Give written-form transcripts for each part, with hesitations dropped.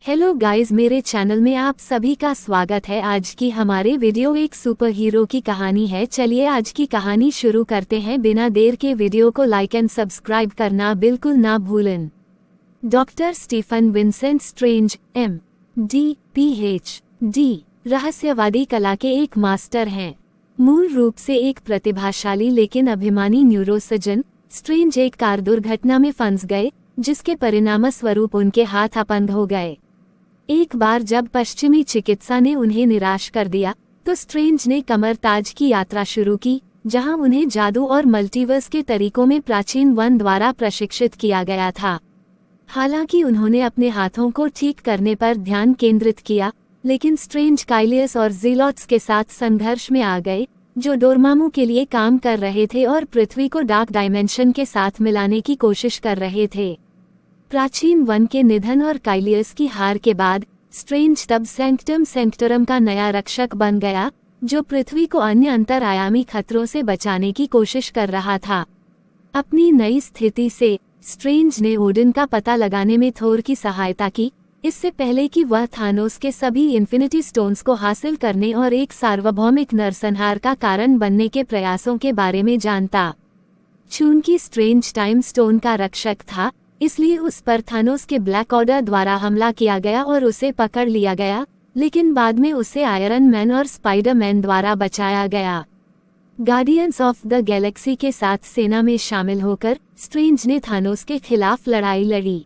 Hello guys, मेरे channel में आप सभी का स्वागत है। आज की हमारे वीडियो एक सुपर हीरो की कहानी है। चलिए आज की कहानी शुरू करते हैं। बिना देर के वीडियो को लाइक एंड सब्सक्राइब करना बिल्कुल ना भूलें। Doctor Stephen Vincent Strange MD PhD रहस्यवादी कला के एक मास्टर हैं। मूल रूप से एक प्रतिभाशाली लेकिन अभिमानी न्यूरोसर्जन, स्ट्रेंज एक कार दुर्घटना में फंस गए जिसके परिणामस्वरूप उनके हाथ अपंग हो गए। एक बार जब पश्चिमी चिकित्सा ने उन्हें निराश कर दिया तो स्ट्रेंज ने कमरताज की यात्रा शुरू की, जहां उन्हें जादू और मल्टीवर्स के तरीकों में प्राचीन वन द्वारा प्रशिक्षित किया गया था। हालांकि उन्होंने अपने हाथों को ठीक करने पर ध्यान केंद्रित किया, लेकिन स्ट्रेंज काइलियस और ज़ीलॉट्स के साथ संघर्ष में आ गए, जो डोरमामू के लिए काम कर रहे थे और पृथ्वी को डार्क डायमेंशन के साथ मिलाने की कोशिश कर रहे थे। प्राचीन वन के निधन और काइलियस की हार के बाद स्ट्रेंज तब सैंक्टम सैंक्टोरम का नया रक्षक बन गया, जो पृथ्वी को अन्य अंतरआयामी खतरों से बचाने की कोशिश कर रहा था। अपनी नई स्थिति से स्ट्रेंज ने ओडिन का पता लगाने में थोर की सहायता की, इससे पहले कि वह थानोस के सभी इन्फिनिटी स्टोन्स को हासिल करने और एक सार्वभौमिक नरसंहार का कारण बनने के प्रयासों के बारे में जानता। चूंकि स्ट्रेंज टाइम स्टोन का रक्षक था, इसलिए उस पर थानोस के ब्लैक ऑर्डर द्वारा हमला किया गया और उसे पकड़ लिया गया, लेकिन बाद में उसे आयरन मैन और स्पाइडर मैन द्वारा बचाया गया। गार्डियंस ऑफ द गैलेक्सी के साथ सेना में शामिल होकर स्ट्रेंज ने थानोस के खिलाफ लड़ाई लड़ी।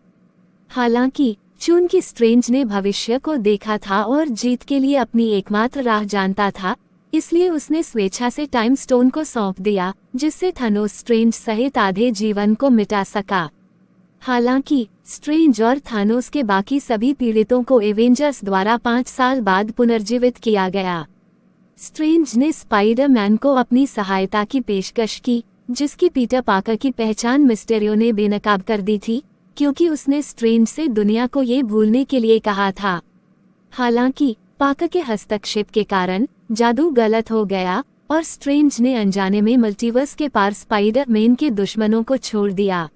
हालांकि चूंकि स्ट्रेंज ने भविष्य को देखा था और जीत के लिए अपनी एकमात्र राह जानता था, इसलिए उसने स्वेच्छा से टाइम स्टोन को सौंप दिया, जिससे थानोस स्ट्रेंज सहित आधे जीवन को मिटा सका। हालांकि स्ट्रेंज और थानोस के बाकी सभी पीड़ितों को एवेंजर्स द्वारा 5 साल बाद पुनर्जीवित किया गया। स्ट्रेंज ने स्पाइडर मैन को अपनी सहायता की पेशकश की, जिसकी पीटर पार्कर की पहचान मिस्टेरियो ने बेनकाब कर दी थी, क्योंकि उसने स्ट्रेंज से दुनिया को ये भूलने के लिए कहा था। हालांकि पार्कर के हस्तक्षेप के कारण जादू गलत हो गया और स्ट्रेंज ने अनजाने में मल्टीवर्स के पार स्पाइडर मैन के दुश्मनों को छोड़ दिया।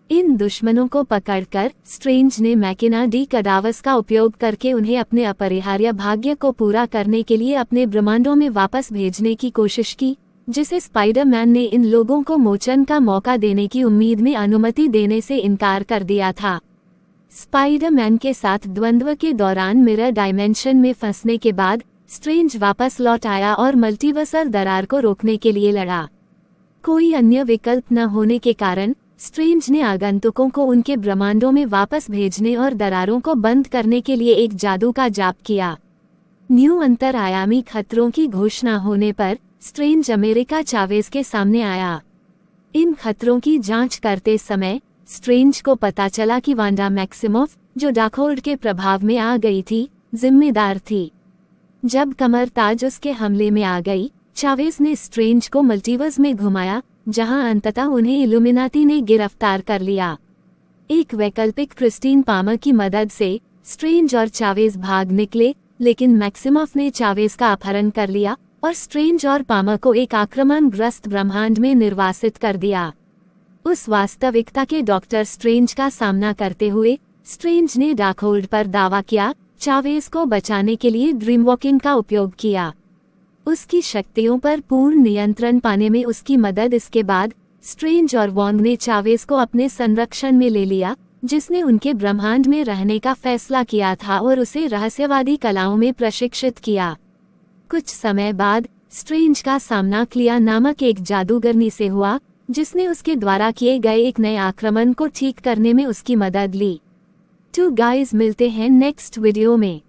इन दुश्मनों को पकड़कर स्ट्रेंज ने मैकिना डी कडावस का उपयोग करके उन्हें अपने अपरिहार्य भाग्य को पूरा करने के लिए अपने ब्रह्मांडों में वापस भेजने की कोशिश की, जिसे स्पाइडर मैन ने इन लोगों को मोचन का मौका देने की उम्मीद में अनुमति देने से इनकार कर दिया था। स्पाइडर मैन के साथ द्वंद्व के दौरान मिरर डायमेंशन में फंसने के बाद स्ट्रेंज वापस लौट आया और मल्टीवर्सल दरार को रोकने के लिए लड़ा। कोई अन्य विकल्प न होने के कारण स्ट्रेंज ने आगंतुकों को उनके ब्रह्मांडों में वापस भेजने और दरारों को बंद करने के लिए एक जादू का जाप किया। न्यू अंतरआयामी खतरों की घोषणा होने पर स्ट्रेंज अमेरिका चावेज के सामने आया। इन खतरों की जांच करते समय स्ट्रेंज को पता चला कि वांडा मैक्सिमोफ, जो डार्कहोल्ड के प्रभाव में आ गई थी, जिम्मेदार थी। जब कमरताज उसके हमले में आ गई, चावेज ने स्ट्रेंज को मल्टीवर्स में घुमाया, जहां अंततः उन्हें इल्यूमिनाटी ने गिरफ्तार कर लिया। एक वैकल्पिक क्रिस्टीन पामर की मदद से स्ट्रेंज और चावेज भाग निकले, लेकिन मैक्सिमोफ ने चावेज का अपहरण कर लिया और स्ट्रेंज और पामर को एक आक्रमणग्रस्त ब्रह्मांड में निर्वासित कर दिया। उस वास्तविकता के डॉक्टर स्ट्रेंज का सामना करते हुए स्ट्रेंज ने डार्कहोल्ड पर दावा किया, चावेज को बचाने के लिए ड्रीम वॉकिंग का उपयोग किया। उसकी शक्तियों पर पूर्ण नियंत्रण पाने में उसकी मदद। इसके बाद स्ट्रेंज और वॉन्ग ने चावेज को अपने संरक्षण में ले लिया, जिसने उनके ब्रह्मांड में रहने का फैसला किया था और उसे रहस्यवादी कलाओं में प्रशिक्षित किया। कुछ समय बाद स्ट्रेंज का सामना क्लिया नामक एक जादूगरनी से हुआ, जिसने उसके द्वारा किए गए एक नए आक्रमण को ठीक करने में उसकी मदद ली। तो गाइस, मिलते हैं नेक्स्ट वीडियो में।